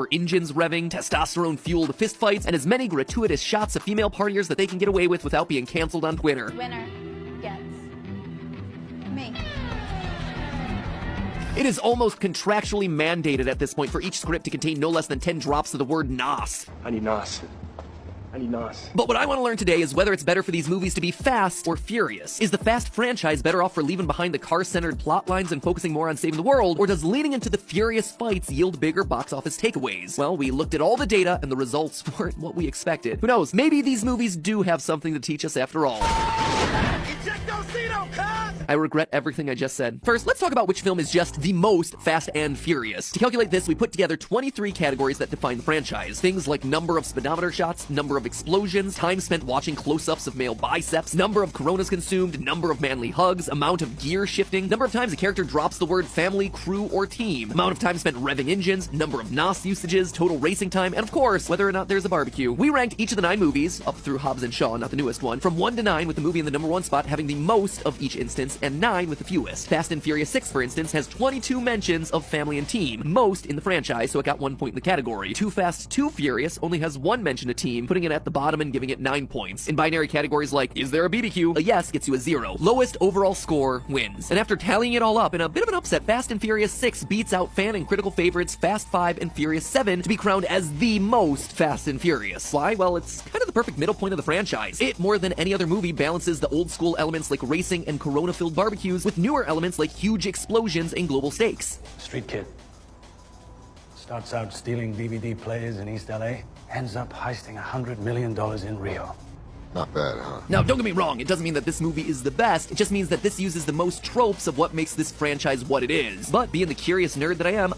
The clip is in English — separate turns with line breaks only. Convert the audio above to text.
for engines revving, testosterone-fueled fistfights, and as many gratuitous shots of female partiers that they can get away with without being canceled on Twitter.
Winner gets me.
It is almost contractually mandated at this point for each script to contain no less than 10 drops of the word NOS.
I need NOS. I need NOS.
But what I want to learn today is whether it's better for these movies to be fast or furious. Is the Fast franchise better off for leaving behind the car-centered plot lines and focusing more on saving the world, or does leaning into the furious fights yield bigger box office takeaways? Well, we looked at all the data and the results weren't what we expected. Who knows, maybe these movies do have something to teach us after all. I regret everything I just said. First, let's talk about which film is just the most Fast and Furious. To calculate this, we put together 23 categories that define the franchise. Things like number of speedometer shots, number of explosions, time spent watching close-ups of male biceps, number of Coronas consumed, number of manly hugs, amount of gear shifting, number of times a character drops the word family, crew, or team, amount of time spent revving engines, number of NOS usages, total racing time, and of course, whether or not there's a barbecue. We ranked each of the 9 movies, up through Hobbs and Shaw, not the newest one, from 1 to 9, with the movie in the number 1 spot having the most of each instance, and 9 with the fewest. Fast and Furious 6, for instance, has 22 mentions of family and team, most in the franchise, so it got 1 point in the category. Too Fast, Too Furious only has 1 mention of team, putting it at the bottom and giving it 9 points. In binary categories like, is there a BBQ? A yes gets you a 0. Lowest overall score wins. And after tallying it all up, in a bit of an upset, Fast and Furious 6 beats out fan and critical favorites Fast 5 and Furious 7 to be crowned as the most Fast and Furious. Why? Well, it's kind of the perfect middle point of the franchise. It, more than any other movie, balances the old school elements like racing and Corona-filled barbecues with newer elements like huge explosions and global stakes.
Street kid. Starts out stealing DVD players in East LA, ends up heisting $100 million in Rio.
Not bad, huh?
Now, don't get me wrong, it doesn't mean that this movie is the best, it just means that this uses the most tropes of what makes this franchise what it is. But being the curious nerd that I am,